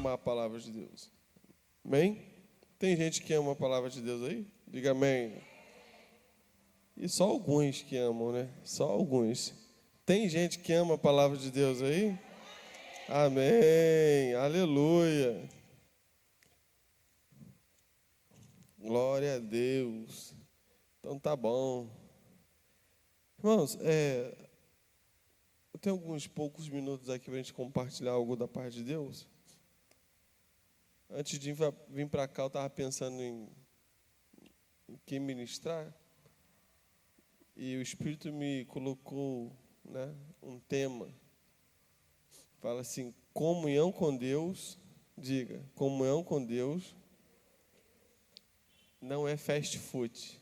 amar a palavra de Deus? Amém? Tem gente que ama a palavra de Deus aí? Diga amém. E só alguns que amam, né? Só alguns. Tem gente que ama a palavra de Deus aí? Amém. Aleluia. Glória a Deus. Então tá bom. Irmãos, eu tenho alguns poucos minutos aqui para a gente compartilhar algo da parte de Deus. Antes de vir para cá, eu estava pensando em quem ministrar. E o Espírito me colocou, né, um tema. Fala assim, comunhão com Deus. Diga, comunhão com Deus não é fast food.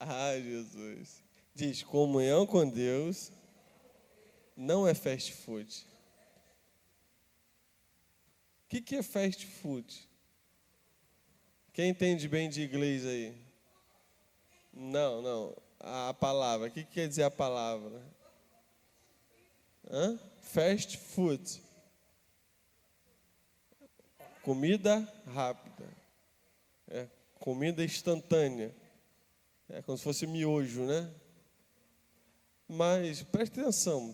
Ah, Jesus. Diz, comunhão com Deus não é fast food. O que é fast food? Quem entende bem de inglês aí? Não. A palavra. O que quer dizer a palavra? Fast food. Comida rápida. Comida instantânea. É como se fosse miojo, né? Mas preste atenção.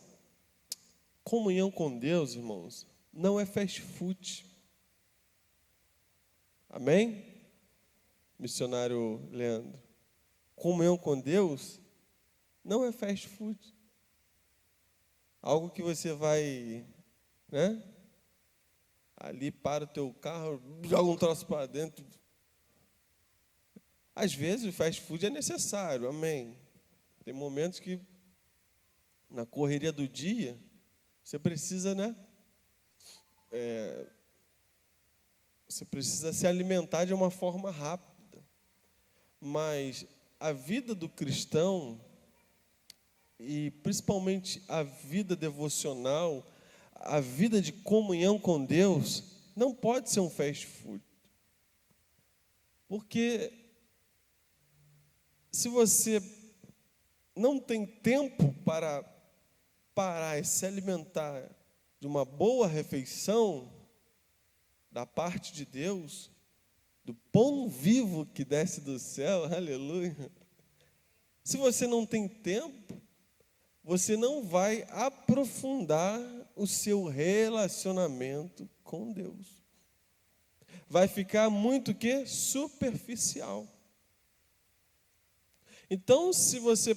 Comunhão com Deus, irmãos, não é fast food. Amém? Missionário Leandro. Comunhão com Deus não é fast food. Algo que você vai, né? Ali para o teu carro, joga um troço para dentro. Às vezes o fast food é necessário, amém. Tem momentos que, na correria do dia, você precisa, né? Você precisa se alimentar de uma forma rápida. Mas a vida do cristão, e principalmente a vida devocional, a vida de comunhão com Deus, não pode ser um fast food. Porque se você não tem tempo para parar e se alimentar de uma boa refeição da parte de Deus, do pão vivo que desce do céu, aleluia. Se você não tem tempo, você não vai aprofundar o seu relacionamento com Deus. Vai ficar muito que superficial. Então, se você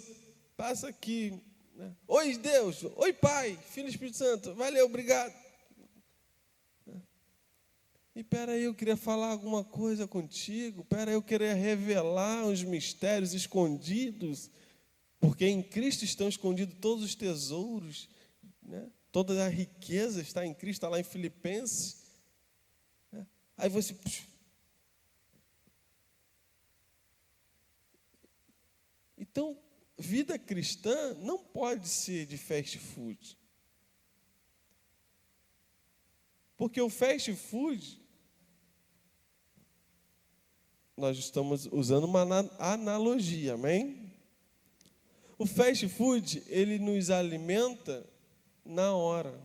passa aqui, né? Oi Deus, oi Pai, Filho e Espírito Santo, valeu, obrigado. E peraí, eu queria falar alguma coisa contigo, peraí, eu queria revelar os mistérios escondidos, porque em Cristo estão escondidos todos os tesouros, né? Toda a riqueza está em Cristo, está lá em Filipenses. Né? Aí você... Então, vida cristã não pode ser de fast food. Porque o fast food, nós estamos usando uma analogia, amém? O fast food, ele nos alimenta na hora,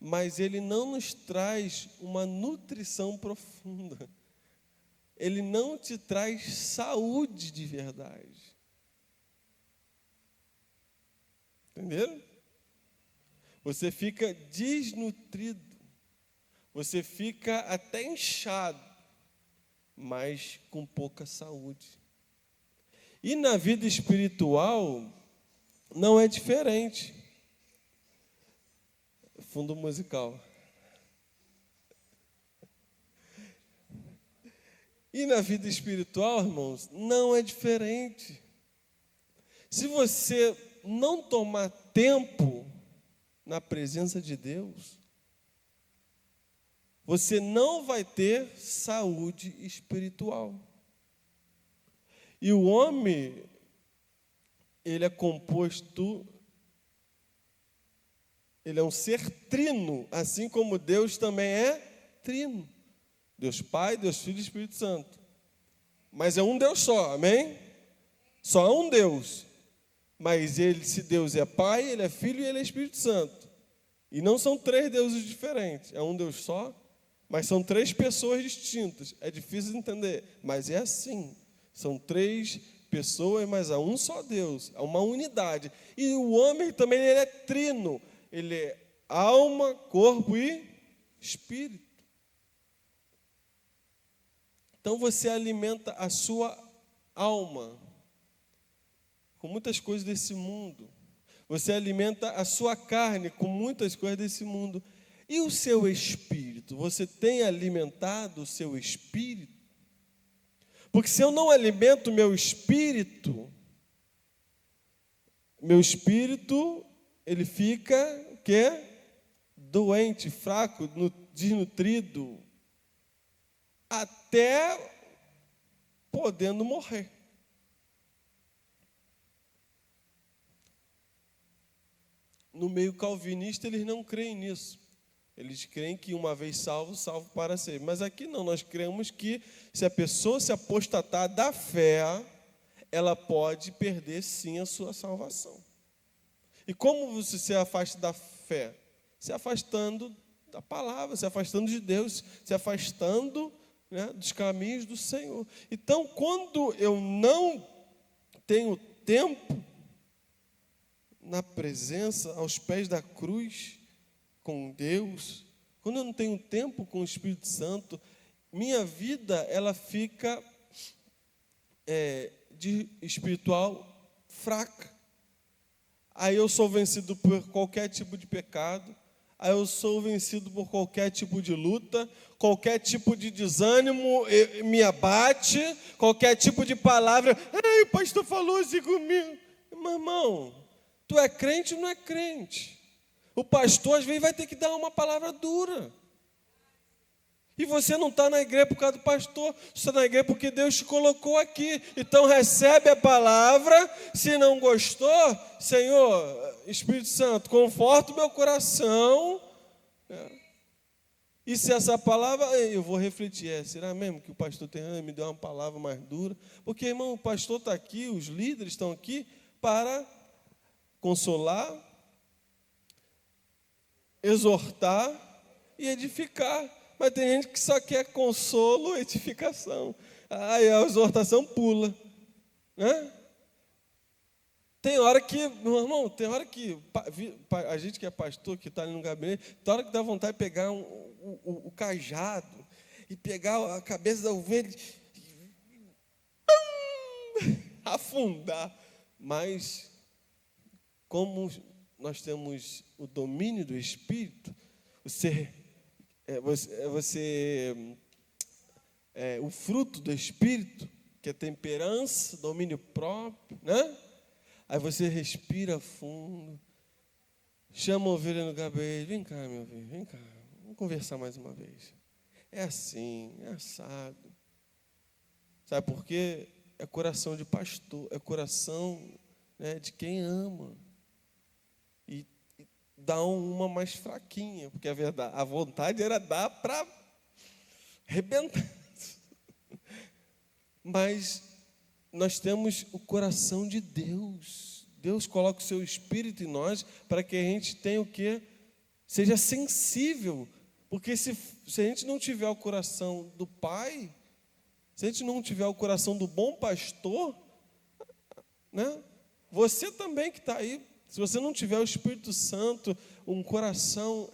mas ele não nos traz uma nutrição profunda. Ele não te traz saúde de verdade. Entenderam? Você fica desnutrido. Você fica até inchado, mas com pouca saúde. E na vida espiritual, não é diferente. Fundo musical. E na vida espiritual, irmãos, não é diferente. Se você não tomar tempo na presença de Deus, você não vai ter saúde espiritual. E o homem, ele é composto, ele é um ser trino, assim como Deus também é trino. Deus Pai, Deus Filho e Espírito Santo. Mas é um Deus só, amém? Só há um Deus. Mas ele, se Deus é Pai, Ele é Filho e Ele é Espírito Santo. E não são 3 deuses diferentes, é um Deus só, mas são 3 pessoas distintas. É difícil de entender, mas é assim. São 3 pessoas, mas há um só Deus, há uma unidade. E o homem também ele é trino, ele é alma, corpo e espírito. Então você alimenta a sua alma com muitas coisas desse mundo. Você alimenta a sua carne com muitas coisas desse mundo. E o seu espírito? Você tem alimentado o seu espírito? Porque se eu não alimento o meu espírito, ele fica o quê? Doente, fraco, desnutrido, até podendo morrer. No meio calvinista, eles não creem nisso. Eles creem que uma vez salvo, salvo para sempre. Mas aqui não, nós cremos que se a pessoa se apostatar da fé, ela pode perder sim a sua salvação. E como você se afasta da fé? Se afastando da palavra, se afastando de Deus, se afastando, né, dos caminhos do Senhor. Então, quando eu não tenho tempo na presença, aos pés da cruz, com Deus, quando eu não tenho tempo com o Espírito Santo, minha vida ela fica de espiritual fraca. Aí eu sou vencido por qualquer tipo de pecado, aí eu sou vencido por qualquer tipo de luta, qualquer tipo de desânimo me abate, qualquer tipo de palavra, o pastor falou assim comigo. Meu irmão, tu é crente ou não é crente? O pastor às vezes vai ter que dar uma palavra dura. E você não está na igreja por causa do pastor, você está na igreja porque Deus te colocou aqui. Então recebe a palavra, se não gostou, Senhor, Espírito Santo, conforta o meu coração. E se essa palavra, eu vou refletir, será mesmo que o pastor me deu uma palavra mais dura? Porque, irmão, o pastor está aqui, os líderes estão aqui para consolar, exortar e edificar. Mas tem gente que só quer consolo e edificação. Aí a exortação pula, né? Tem hora que, meu irmão, a gente que é pastor, que está ali no gabinete, tem hora que dá vontade de pegar o cajado e pegar a cabeça da ovelha e afundar. Mas, como nós temos o domínio do Espírito, o fruto do Espírito, que é temperança, domínio próprio, né? Aí você respira fundo, chama a ovelha no gabinete, vem cá, meu ovelha, vem cá, vamos conversar mais uma vez. É assim, é assado. Sabe por quê? É coração de pastor, é coração, né, de quem ama. E dá uma mais fraquinha, porque a vontade era dar para arrebentar. Mas nós temos o coração de Deus. Deus coloca o seu Espírito em nós para que a gente tenha o quê? Seja sensível. Porque se a gente não tiver o coração do Pai, se a gente não tiver o coração do bom pastor, né? Você também que está aí, se você não tiver o Espírito Santo, um coração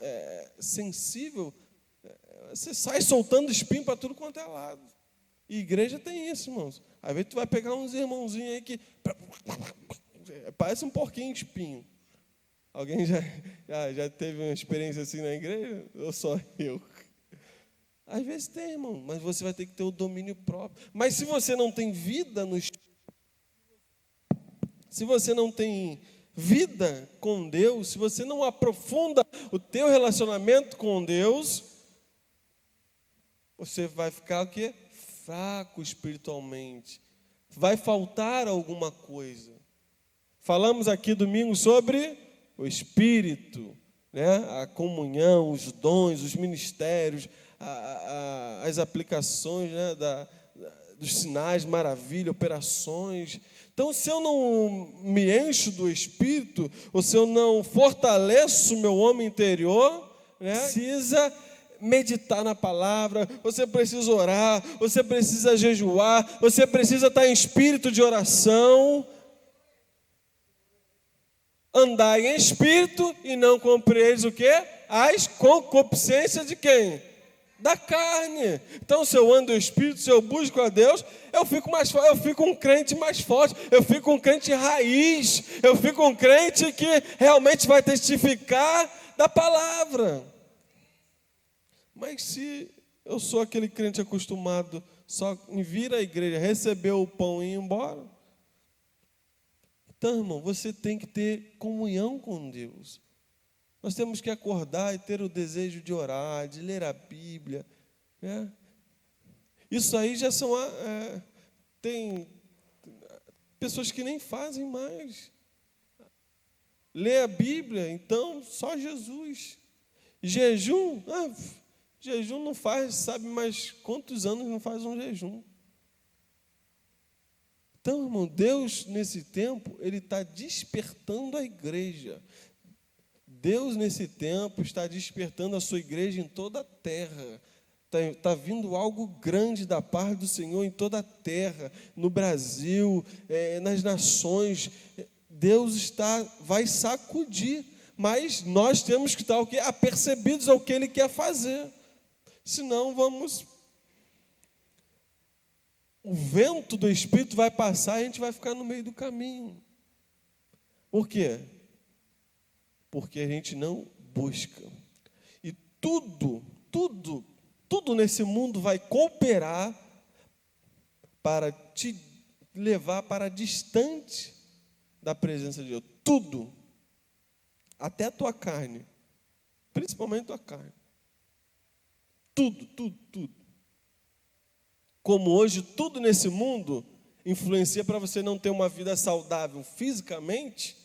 sensível, você sai soltando espinho para tudo quanto é lado. E igreja tem isso, irmãos. Às vezes tu vai pegar uns irmãozinhos aí que parece um porquinho de espinho. Alguém já teve uma experiência assim na igreja? Ou só eu? Às vezes tem, irmão, mas você vai ter que ter o domínio próprio. Mas se você não tem vida no Espírito, se você não tem vida com Deus, se você não aprofunda o teu relacionamento com Deus, você vai ficar o quê? Fraco espiritualmente. Vai faltar alguma coisa. Falamos aqui domingo sobre o Espírito, né? A comunhão, os dons, os ministérios, as aplicações, né? dos sinais, maravilha, operações. Então, se eu não me encho do Espírito, ou se eu não fortaleço o meu homem interior, precisa meditar na palavra, você precisa orar, você precisa jejuar, você precisa estar em espírito de oração, andar em espírito e não cumprir o quê? As concupiscências de quem? Da carne. Então, se eu ando no Espírito, se eu busco a Deus, eu fico mais forte, eu fico um crente mais forte, eu fico um crente raiz, eu fico um crente que realmente vai testificar da palavra. Mas se eu sou aquele crente acostumado só em vir à igreja, receber o pão e ir embora, então, irmão, você tem que ter comunhão com Deus. Nós temos que acordar e ter o desejo de orar, de ler a Bíblia. Isso aí já são... tem pessoas que nem fazem mais. Ler a Bíblia, então, só Jesus. Jejum, jejum não faz, sabe mais quantos anos não faz um jejum. Então, irmão, Deus, nesse tempo, Ele está despertando a igreja. Deus, nesse tempo, está despertando a sua igreja em toda a terra. Está vindo algo grande da parte do Senhor em toda a terra, no Brasil, nas nações. Deus vai sacudir, mas nós temos que estar apercebidos ao que Ele quer fazer. Senão o vento do Espírito vai passar e a gente vai ficar no meio do caminho. Por quê? Porque a gente não busca. E tudo nesse mundo vai cooperar para te levar para distante da presença de Deus. Tudo. Até a tua carne. Principalmente a tua carne. Tudo. Como hoje tudo nesse mundo influencia para você não ter uma vida saudável fisicamente,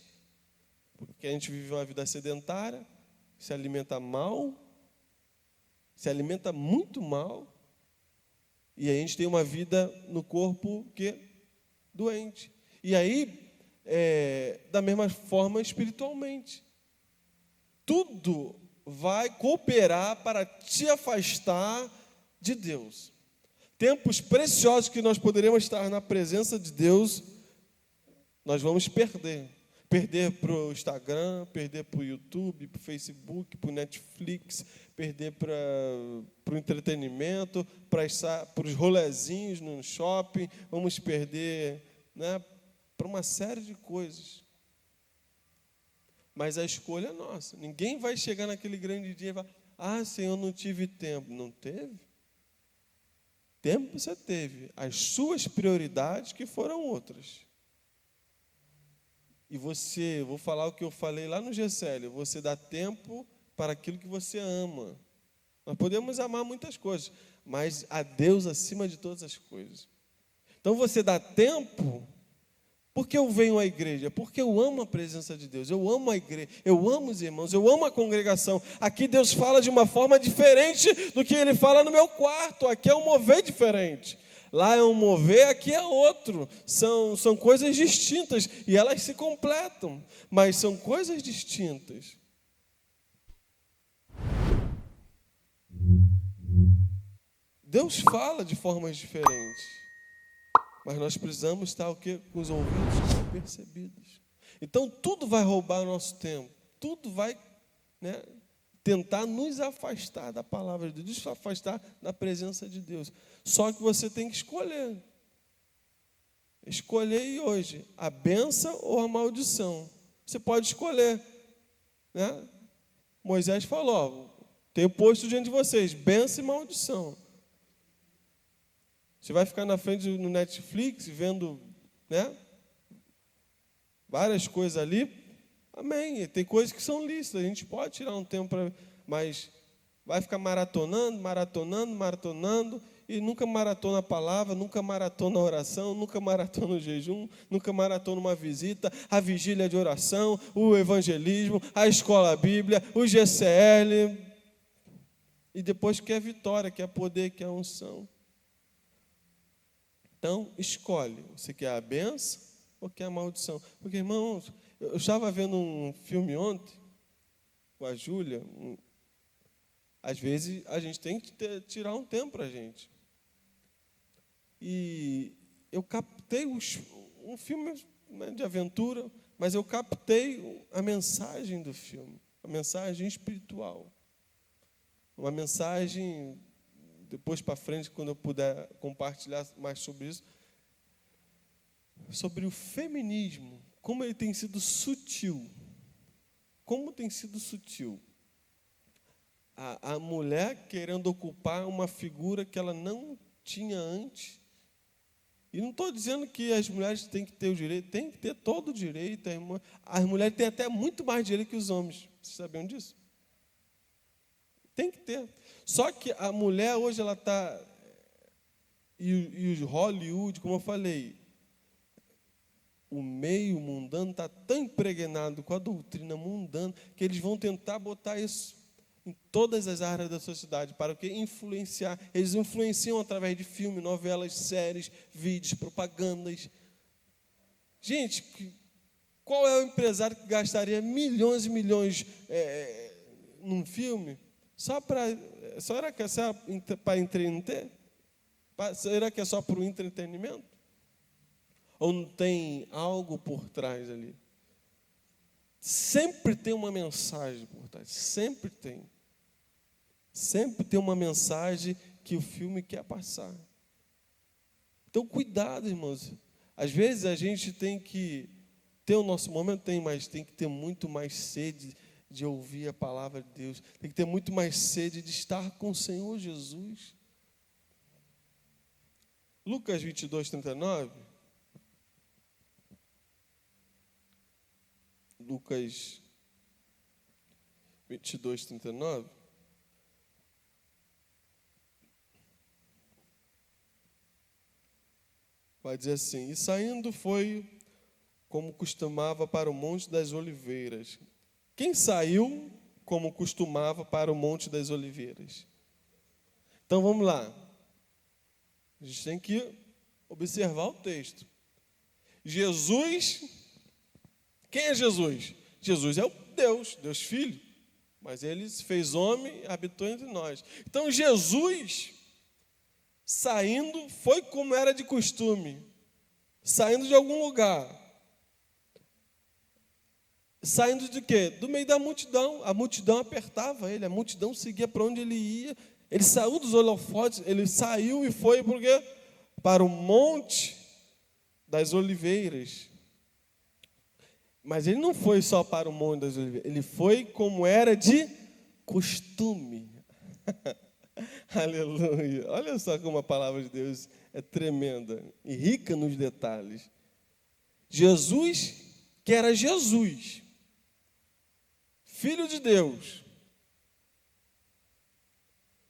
porque a gente vive uma vida sedentária, se alimenta mal, se alimenta muito mal, e a gente tem uma vida no corpo doente. E aí, da mesma forma espiritualmente. Tudo vai cooperar para te afastar de Deus. Tempos preciosos que nós poderíamos estar na presença de Deus, nós vamos perder. Perder para o Instagram, perder para o YouTube, para o Facebook, para o Netflix, perder para o entretenimento, para os rolezinhos no shopping, vamos perder para uma série de coisas. Mas a escolha é nossa. Ninguém vai chegar naquele grande dia e falar, Senhor, não tive tempo. Não teve? Tempo você teve. As suas prioridades que foram outras. E vou falar o que eu falei lá no GCL, você dá tempo para aquilo que você ama. Nós podemos amar muitas coisas, mas a Deus acima de todas as coisas. Então você dá tempo, porque eu venho à igreja, porque eu amo a presença de Deus, eu amo a igreja, eu amo os irmãos, eu amo a congregação. Aqui Deus fala de uma forma diferente do que Ele fala no meu quarto, aqui é um mover diferente. Lá é um mover, aqui é outro. São coisas distintas e elas se completam, mas são coisas distintas. Deus fala de formas diferentes, mas nós precisamos estar com os ouvidos percebidos. Então tudo vai roubar nosso tempo, tudo vai tentar nos afastar da palavra de Deus, nos afastar da presença de Deus. Só que você tem que escolher. Escolher hoje a bênção ou a maldição. Você pode escolher. Moisés falou, tenho posto diante de vocês, bênção e maldição. Você vai ficar na frente no Netflix, vendo várias coisas ali. Amém. Tem coisas que são lícitas, a gente pode tirar um tempo para... Mas vai ficar maratonando, e nunca maratona a palavra, nunca maratona a oração, nunca maratona o jejum, nunca maratona uma visita, a vigília de oração, o evangelismo, a escola bíblia, o GCL. E depois quer vitória, quer poder, quer unção. Então, escolhe. Você quer a benção ou quer a maldição? Porque, irmãos, eu estava vendo um filme ontem com a Júlia. Às vezes, a gente tem que tirar um tempo para a gente. E eu captei um filme, né, de aventura, mas eu captei a mensagem do filme, a mensagem espiritual. Uma mensagem, depois para frente, quando eu puder compartilhar mais sobre isso, sobre o feminismo, como ele tem sido sutil. Como tem sido sutil. A mulher querendo ocupar uma figura que ela não tinha antes. E não estou dizendo que as mulheres têm que ter o direito, tem que ter todo o direito. As mulheres têm até muito mais direito que os homens. Vocês sabiam disso? Tem que ter. Só que a mulher hoje, ela está... E os Hollywood, como eu falei, o meio mundano está tão impregnado com a doutrina mundana que eles vão tentar botar isso em todas as áreas da sociedade. Para o quê? Influenciar. Eles influenciam através de filmes, novelas, séries, vídeos, propagandas. Gente, qual é o empresário que gastaria milhões e milhões num filme? Só será que é só para entreter? Será que é só para o entretenimento? Ou não tem algo por trás ali? Sempre tem uma mensagem por trás, sempre tem. Sempre tem uma mensagem que o filme quer passar. Então, cuidado, irmãos. Às vezes a gente tem que ter o nosso momento, mas tem que ter muito mais sede de ouvir a palavra de Deus. Tem que ter muito mais sede de estar com o Senhor Jesus. Lucas 22, 39. Lucas 22, 39. Vai dizer assim: e saindo foi, como costumava, para o Monte das Oliveiras. Quem saiu, como costumava, para o Monte das Oliveiras? Então, vamos lá. A gente tem que observar o texto. Jesus, quem é Jesus? Jesus é o Deus Filho. Mas ele se fez homem e habitou entre nós. Então, Jesus, saindo, foi como era de costume. Saindo de algum lugar. Saindo de quê? Do meio da multidão. A multidão apertava ele, a multidão seguia para onde ele ia. Ele saiu dos holofotes, ele saiu e foi por quê? Para o Monte das Oliveiras. Mas ele não foi só para o Monte das Oliveiras, ele foi como era de costume. Aleluia. Olha só como a palavra de Deus é tremenda e rica nos detalhes. Jesus, que era Jesus, Filho de Deus,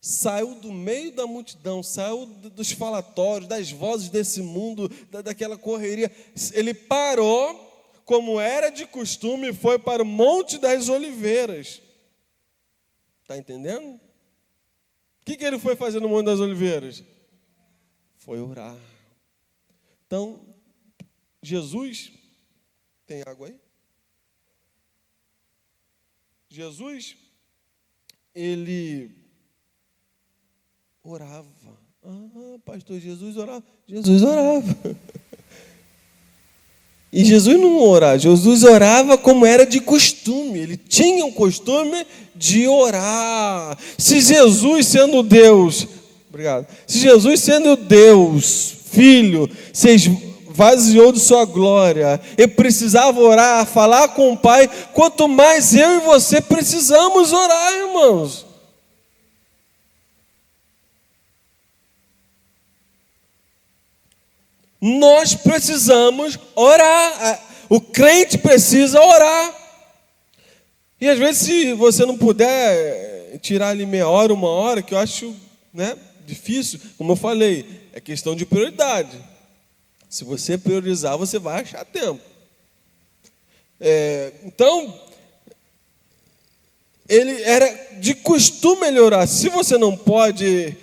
saiu do meio da multidão, saiu dos falatórios, das vozes desse mundo, daquela correria. Ele parou, como era de costume, e foi para o Monte das Oliveiras. Está entendendo? O que ele foi fazer no Monte das Oliveiras? Foi orar. Então, Jesus, tem água aí? Jesus, ele orava. Pastor, Jesus orava. Jesus orava. E Jesus não orava. Jesus orava como era de costume. Ele tinha o costume de orar. Se Jesus sendo Deus, obrigado. Se Jesus sendo Deus, Filho, se esvaziou de sua glória e precisava orar, falar com o Pai, quanto mais eu e você precisamos orar, irmãos. Nós precisamos orar. O crente precisa orar. E às vezes, se você não puder tirar ali meia hora, uma hora, que eu acho, difícil, como eu falei, é questão de prioridade. Se você priorizar, você vai achar tempo. Então, ele era de costume ele orar. Se você não pode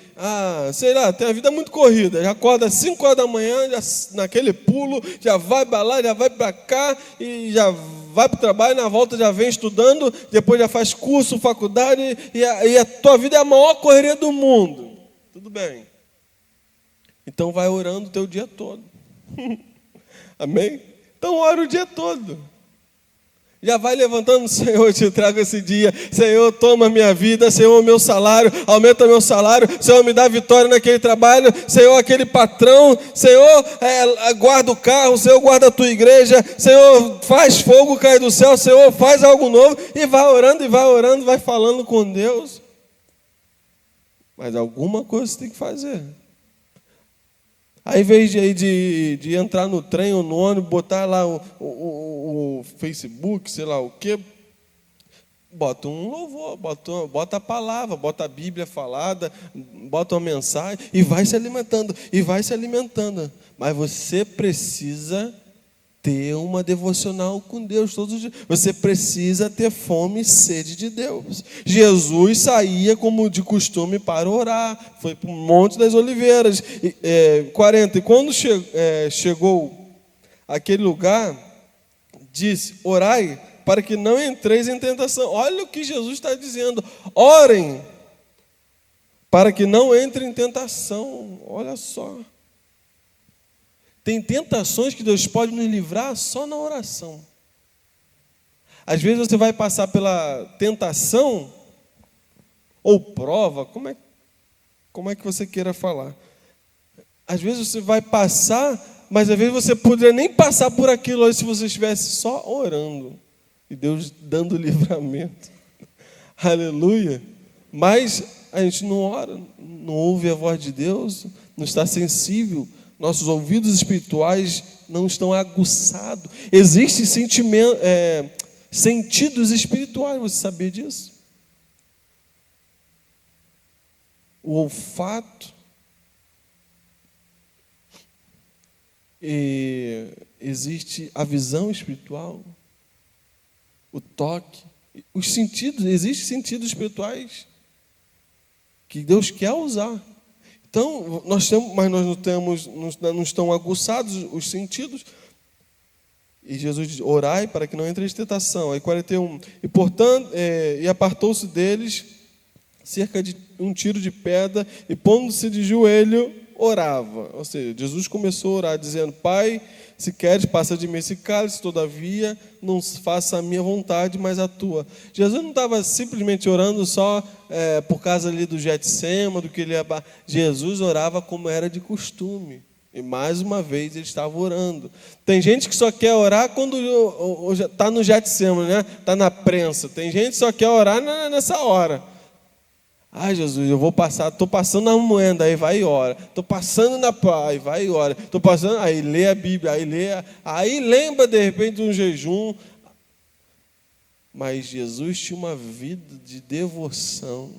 sei lá, tem a vida muito corrida, já acorda às 5 horas da manhã, já, naquele pulo, já vai para lá, já vai para cá, e já vai para o trabalho, na volta já vem estudando, depois já faz curso, faculdade, e a tua vida é a maior correria do mundo. Tudo bem. Então vai orando o teu dia todo. Amém? Então ora o dia todo. Já vai levantando, Senhor, eu te trago esse dia. Senhor, toma minha vida. Senhor, meu salário, aumenta meu salário. Senhor, me dá vitória naquele trabalho. Senhor, aquele patrão. Senhor, guarda o carro. Senhor, guarda a tua igreja. Senhor, faz fogo cair do céu. Senhor, faz algo novo. E vai orando, vai falando com Deus. Mas alguma coisa você tem que fazer. Aí, em vez de entrar no trem ou no ônibus, botar lá o Facebook, sei lá o quê, bota um louvor, bota a palavra, bota a Bíblia falada, bota uma mensagem e vai se alimentando, Mas você precisa ter uma devocional com Deus todos os dias. Você precisa ter fome e sede de Deus. Jesus saía como de costume para orar. Foi para o Monte das Oliveiras. 40. E quando chegou àquele lugar, disse: orai para que não entreis em tentação. Olha o que Jesus está dizendo. Orem para que não entre em tentação. Olha só. Tem tentações que Deus pode nos livrar só na oração. Às vezes você vai passar pela tentação ou prova, como é que você queira falar. Às vezes você vai passar, mas às vezes você poderia nem passar por aquilo se você estivesse só orando. E Deus dando livramento. Aleluia. Mas a gente não ora, não ouve a voz de Deus, não está sensível. Nossos ouvidos espirituais não estão aguçados. Existem sentidos espirituais, você sabia disso? O olfato. Existe a visão espiritual. O toque. Os sentidos, existem sentidos espirituais que Deus quer usar. Então, nós temos, mas nós não estão aguçados os sentidos. E Jesus diz: orai para que não entre em tentação. Aí 41. E apartou-se deles cerca de um tiro de pedra, e pondo-se de joelho, orava. Ou seja, Jesus começou a orar, dizendo: Pai, se queres, passa de mim esse cálice, todavia não faça a minha vontade, mas a tua. Jesus não estava simplesmente orando só por causa ali do Getsema, do que ele ia... Jesus orava como era de costume. E mais uma vez ele estava orando. Tem gente que só quer orar quando está no Getsema, né? Está na prensa. Tem gente que só quer orar nessa hora. Ai, Jesus, eu vou passar, estou passando na moenda, aí vai e ora. Estou passando na praia, vai e ora. Estou passando, aí lê a Bíblia, aí lembra de repente de um jejum. Mas Jesus tinha uma vida de devoção.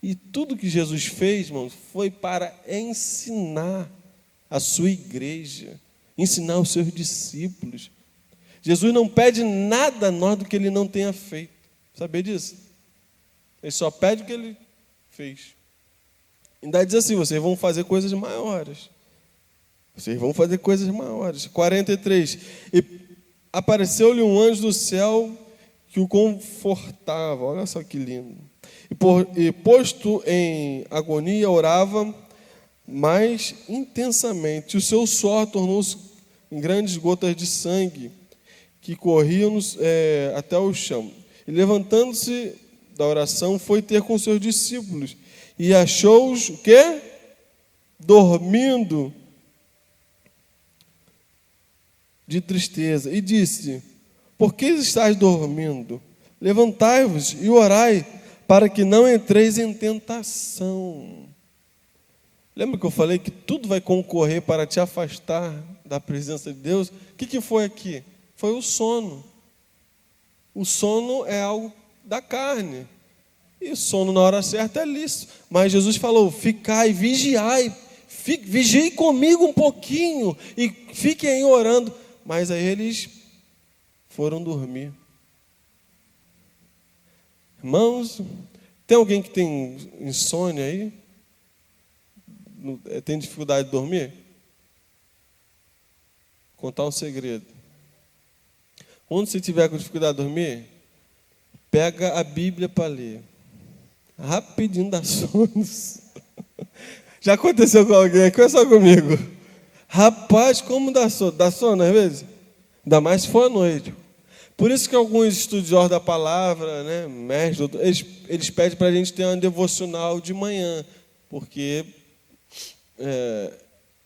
E tudo que Jesus fez, irmãos, foi para ensinar a sua igreja, ensinar os seus discípulos. Jesus não pede nada a nós do que ele não tenha feito. Sabia disso? Ele só pede o que ele fez. Ainda diz assim: vocês vão fazer coisas maiores. Vocês vão fazer coisas maiores. 43. E apareceu-lhe um anjo do céu que o confortava. Olha só que lindo. E posto em agonia, orava mais intensamente. O seu suor tornou-se em grandes gotas de sangue que corriam até o chão. E levantando-se da oração, foi ter com seus discípulos e achou-os o quê? Dormindo de tristeza, e disse: por que estáis dormindo? Levantai-vos e orai, para que não entreis em tentação. Lembra que eu falei que tudo vai concorrer para te afastar da presença de Deus? O que foi aqui? Foi o sono. O sono é algo da carne. E o sono na hora certa é lícito. Mas Jesus falou: ficai, vigiai, vigiem comigo um pouquinho e fiquem aí orando. Mas aí eles foram dormir. Irmãos, tem alguém que tem insônia aí? tem dificuldade de dormir? Vou contar um segredo. Quando você tiver com dificuldade de dormir, pega a Bíblia para ler. Rapidinho dá sono. Já aconteceu com alguém aqui ou é só comigo? Rapaz, como dá sono? Dá sono às vezes? Ainda mais se for à noite. Por isso que alguns estudiosos da palavra, né, mestres, eles pedem para a gente ter uma devocional de manhã, porque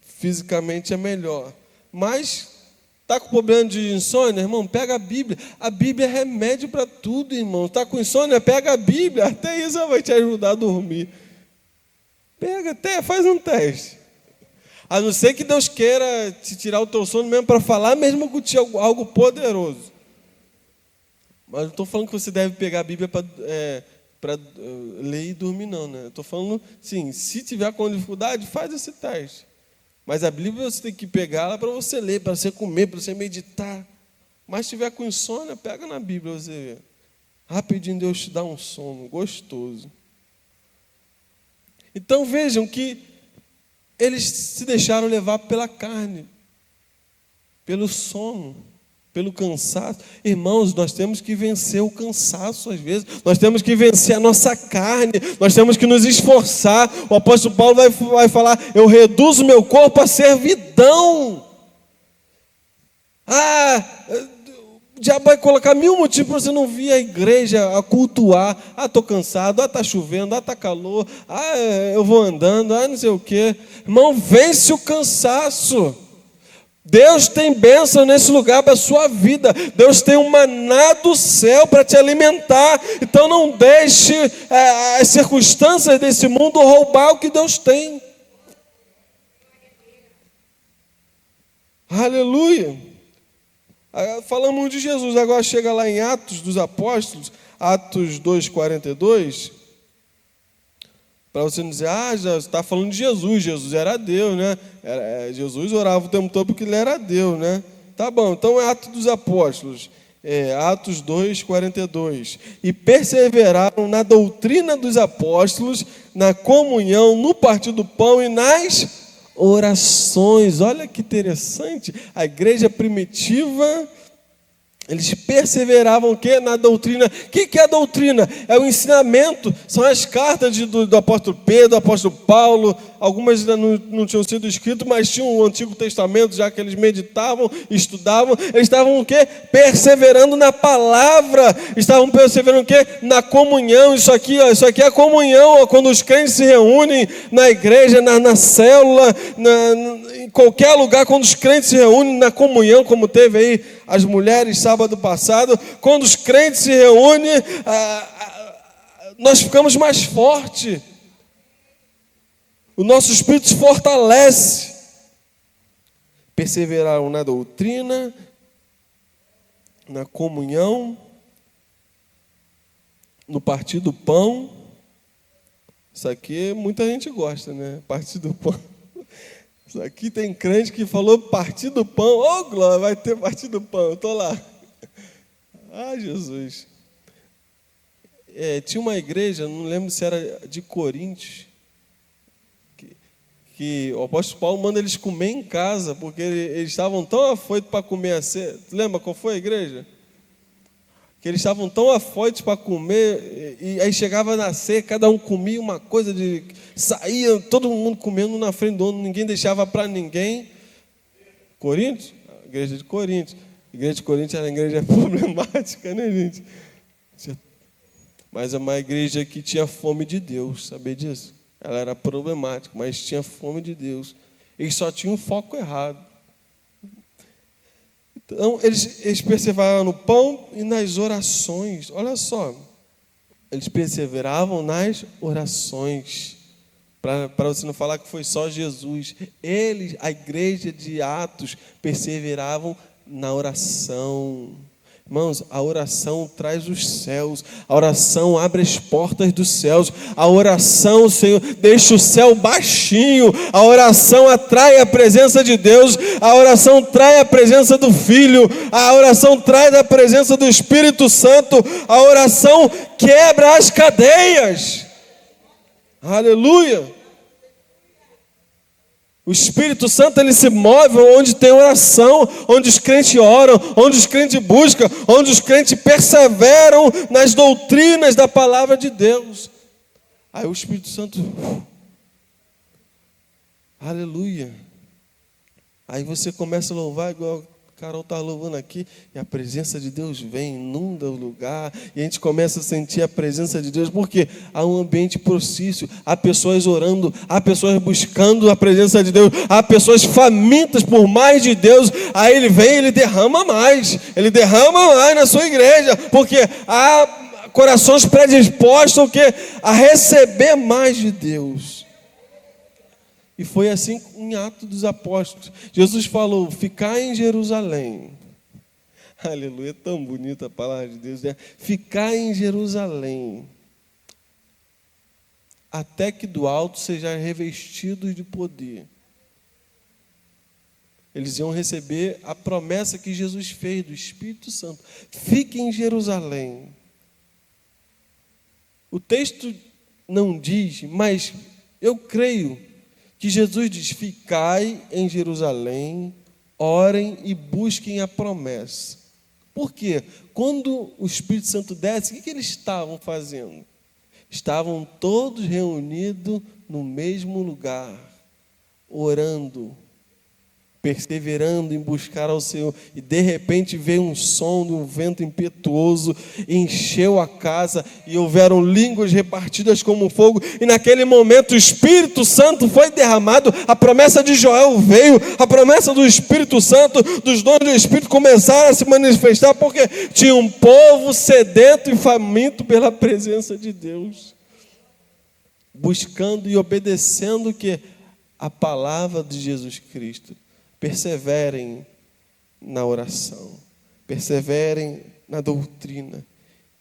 fisicamente é melhor. Mas está com problema de insônia, irmão? Pega a Bíblia. A Bíblia é remédio para tudo, irmão. Está com insônia? Pega a Bíblia. Até isso vai te ajudar a dormir. Pega, até faz um teste. A não ser que Deus queira te tirar o teu sono mesmo para falar, mesmo contigo algo poderoso. Mas não estou falando que você deve pegar a Bíblia para ler e dormir, não, né? Estou falando, sim, se tiver com dificuldade, faz esse teste. Mas a Bíblia você tem que pegá-la para você ler, para você comer, para você meditar. Mas se tiver com insônia, pega na Bíblia, você vê. Rapidinho Deus te dá um sono gostoso. Então vejam que eles se deixaram levar pela carne, pelo sono, pelo cansaço. Irmãos, nós temos que vencer o cansaço às vezes. Nós temos que vencer a nossa carne. Nós temos que nos esforçar. O apóstolo Paulo vai falar: eu reduzo meu corpo à servidão. O diabo vai colocar 1000 motivos para você não vir à igreja a cultuar. Estou cansado, está chovendo, está calor, eu vou andando, não sei o quê. Irmão, vence o cansaço. Deus tem bênção nesse lugar para a sua vida. Deus tem um maná do céu para te alimentar. Então não deixe as circunstâncias desse mundo roubar o que Deus tem. Aleluia. Falamos de Jesus, agora chega lá em Atos dos Apóstolos, Atos 2,42, para você não dizer, já está falando de Jesus, Jesus era Deus, né? Jesus orava o tempo todo porque ele era Deus, né? Tá bom, então é Atos dos Apóstolos, Atos 2,42. E perseveraram na doutrina dos apóstolos, na comunhão, no partir do pão e nas orações. Olha que interessante, a igreja primitiva, eles perseveravam o quê? Na doutrina. O que é a doutrina? É o ensinamento, são as cartas do apóstolo Pedro, do apóstolo Paulo. Algumas ainda não tinham sido escritas, mas tinham o Antigo Testamento, já que eles meditavam, estudavam. Eles estavam o quê? Perseverando na palavra. Estavam perseverando o quê? Na comunhão. Isso aqui é a comunhão, quando os crentes se reúnem na igreja, na célula, em qualquer lugar, quando os crentes se reúnem na comunhão, como teve aí as mulheres sábado passado. Quando os crentes se reúnem, nós ficamos mais fortes. O nosso espírito se fortalece. Perseveraram na doutrina, na comunhão, no partir do pão. Isso aqui muita gente gosta, né? Partir do pão. Isso aqui tem crente que falou partir do pão. Glória, vai ter partir do pão. Eu estou lá. Jesus. Tinha uma igreja, não lembro se era de Coríntios, que o apóstolo Paulo manda eles comer em casa, porque eles estavam tão afoitos para comer a ceia. Lembra qual foi a igreja? Que eles estavam tão afoitos para comer, e aí chegava na ceia, cada um comia uma coisa, saía todo mundo comendo na frente do outro, ninguém deixava para ninguém. Coríntios? A igreja de Coríntios. A igreja de Coríntios era uma igreja problemática, né, gente? Mas é uma igreja que tinha fome de Deus, sabia disso? Ela era problemática, mas tinha fome de Deus. Eles só tinham um foco errado. Então, eles perseveravam no pão e nas orações. Olha só, eles perseveravam nas orações. Para você não falar que foi só Jesus. Eles, a igreja de Atos, perseveravam na oração. Irmãos, a oração traz os céus, a oração abre as portas dos céus, a oração, Senhor, deixa o céu baixinho, a oração atrai a presença de Deus, a oração traz a presença do Filho, a oração traz a presença do Espírito Santo, a oração quebra as cadeias. Aleluia! O Espírito Santo, ele se move onde tem oração, onde os crentes oram, onde os crentes buscam, onde os crentes perseveram nas doutrinas da palavra de Deus. Aí o Espírito Santo, aleluia. Aí você começa a louvar igual a Carol está louvando aqui, e a presença de Deus vem, inunda o lugar, e a gente começa a sentir a presença de Deus, porque há um ambiente propício, há pessoas orando, há pessoas buscando a presença de Deus, há pessoas famintas por mais de Deus. Aí ele vem, ele derrama mais na sua igreja, porque há corações predispostos a receber mais de Deus. E foi assim em Atos dos Apóstolos. Jesus falou: ficai em Jerusalém. Aleluia, é tão bonita a palavra de Deus, né? Ficai em Jerusalém, até que do alto sejam revestidos de poder. Eles iam receber a promessa que Jesus fez do Espírito Santo. Fiquem em Jerusalém. O texto não diz, mas eu creio que Jesus diz: ficai em Jerusalém, orem e busquem a promessa. Por quê? Quando o Espírito Santo desce, o que eles estavam fazendo? Estavam todos reunidos no mesmo lugar, orando, perseverando em buscar ao Senhor. E de repente veio um som de um vento impetuoso, encheu a casa, e houveram línguas repartidas como fogo, e naquele momento o Espírito Santo foi derramado. A promessa de Joel veio, a promessa do Espírito Santo, dos dons do Espírito começaram a se manifestar, porque tinha um povo sedento e faminto pela presença de Deus, buscando e obedecendo a palavra de Jesus Cristo. Perseverem na oração, perseverem na doutrina.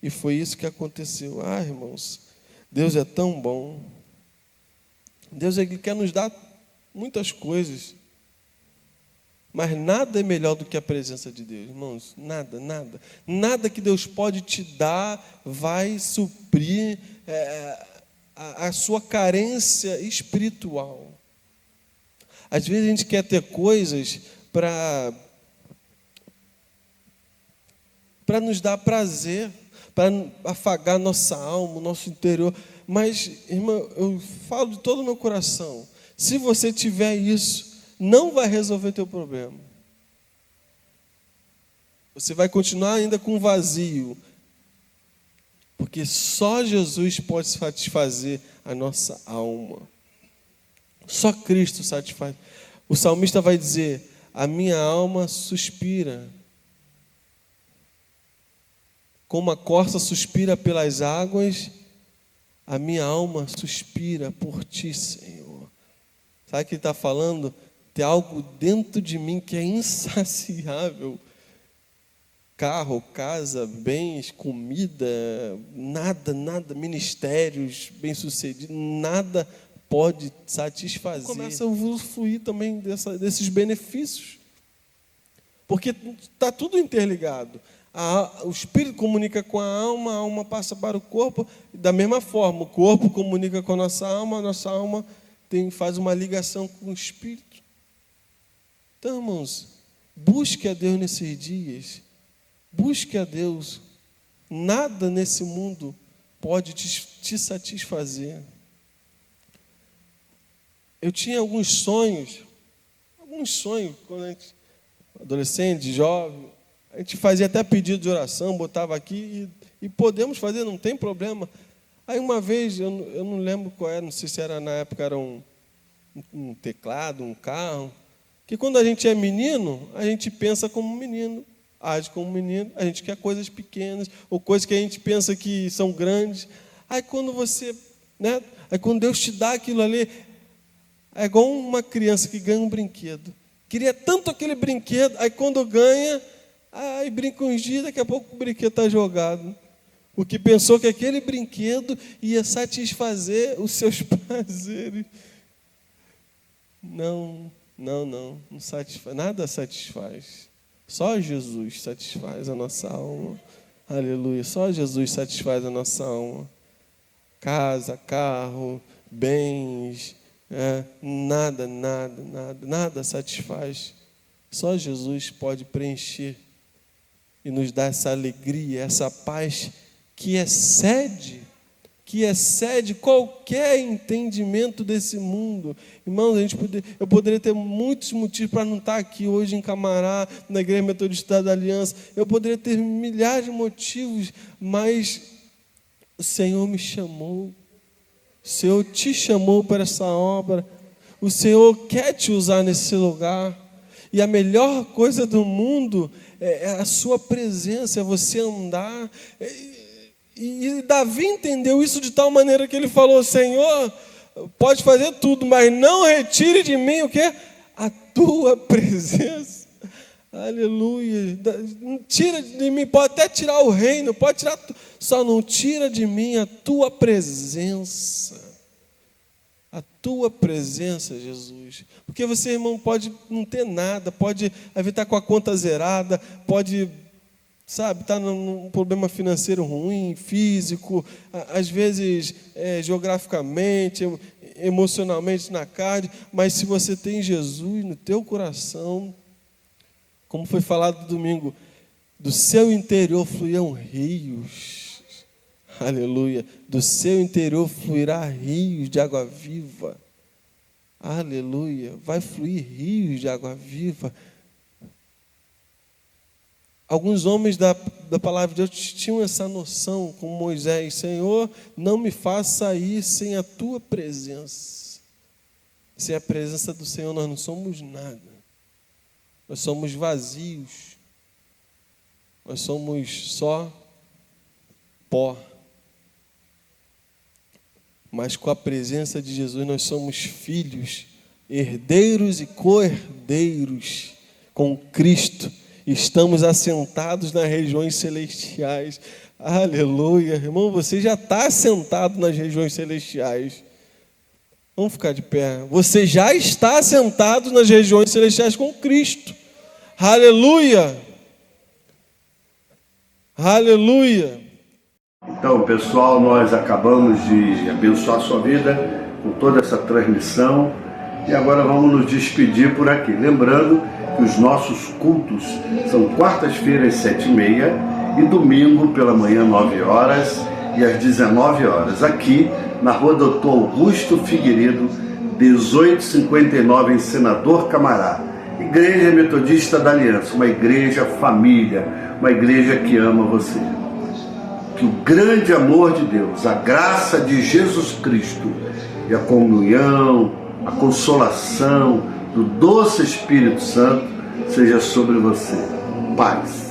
E foi isso que aconteceu. Irmãos, Deus é tão bom. Deus, Ele quer nos dar muitas coisas, mas nada é melhor do que a presença de Deus, irmãos. Nada, nada. Nada que Deus pode te dar vai suprir a sua carência espiritual. Às vezes a gente quer ter coisas para nos dar prazer, para afagar nossa alma, nosso interior. Mas, irmão, eu falo de todo o meu coração, se você tiver isso, não vai resolver teu problema. Você vai continuar ainda com vazio, porque só Jesus pode satisfazer a nossa alma. Só Cristo satisfaz. O salmista vai dizer: a minha alma suspira, como a corça suspira pelas águas, a minha alma suspira por ti, Senhor. Sabe o que ele está falando? Tem algo dentro de mim que é insaciável. Carro, casa, bens, comida, nada, ministérios bem-sucedidos, nada pode satisfazer. Começa a usufruir também desses benefícios, porque está tudo interligado. O Espírito comunica com a alma passa para o corpo, e da mesma forma, o corpo comunica com a nossa alma faz uma ligação com o Espírito. Então, irmãos, busque a Deus nesses dias, busque a Deus. Nada nesse mundo pode te satisfazer. Eu tinha alguns sonhos, quando a gente, adolescente, jovem, a gente fazia até pedido de oração, botava aqui, e podemos fazer, não tem problema. Aí uma vez, eu não lembro qual era, não sei se era na época, era um teclado, um carro, que quando a gente é menino, a gente pensa como menino, age como menino, a gente quer coisas pequenas, ou coisas que a gente pensa que são grandes. Aí quando aí quando Deus te dá aquilo ali, é igual uma criança que ganha um brinquedo. Queria tanto aquele brinquedo, aí quando ganha, aí brinca uns dias, daqui a pouco o brinquedo está jogado. Porque pensou que aquele brinquedo ia satisfazer os seus prazeres. Não satisfaz, nada satisfaz. Só Jesus satisfaz a nossa alma. Aleluia, só Jesus satisfaz a nossa alma. Casa, carro, bens, Nada satisfaz. Só Jesus pode preencher e nos dar essa alegria, essa paz que excede qualquer entendimento desse mundo. Irmãos, eu poderia ter muitos motivos para não estar aqui hoje em Camará, na Igreja Metodista da Aliança. Eu poderia ter milhares de motivos, mas o Senhor me chamou. O Senhor te chamou para essa obra. O Senhor quer te usar nesse lugar. E a melhor coisa do mundo é a sua presença, é você andar. E Davi entendeu isso de tal maneira que ele falou: Senhor, pode fazer tudo, mas não retire de mim o quê? A tua presença. Aleluia. Tira de mim, pode até tirar o reino, pode tirar, só não tira de mim a tua presença. A tua presença, Jesus. Porque você, irmão, pode não ter nada, pode estar com a conta zerada, pode, estar num problema financeiro ruim, físico, às vezes geograficamente, emocionalmente na carne, mas se você tem Jesus no teu coração, como foi falado domingo, do seu interior fluirão rios. Aleluia. Do seu interior fluirá rios de água viva. Aleluia. Vai fluir rios de água viva. Alguns homens da palavra de Deus tinham essa noção, como Moisés: Senhor, não me faça ir sem a tua presença. Sem a presença do Senhor nós não somos nada. Nós somos vazios. Nós somos só pó. Mas com a presença de Jesus nós somos filhos, herdeiros e co-herdeiros com Cristo. Estamos assentados nas regiões celestiais. Aleluia. Irmão, você já está assentado nas regiões celestiais. Vamos ficar de pé. Você já está assentado nas regiões celestiais com Cristo. Aleluia. Aleluia. Então, pessoal, nós acabamos de abençoar a sua vida com toda essa transmissão e agora vamos nos despedir por aqui. Lembrando que os nossos cultos são quartas-feiras, 7h30 e domingo pela manhã, 9 horas e às 19 horas, aqui na Rua Doutor Augusto Figueiredo, 1859, em Senador Camará. Igreja Metodista da Aliança, uma igreja família, uma igreja que ama você. Que o grande amor de Deus, a graça de Jesus Cristo e a comunhão, a consolação do doce Espírito Santo seja sobre você. Paz.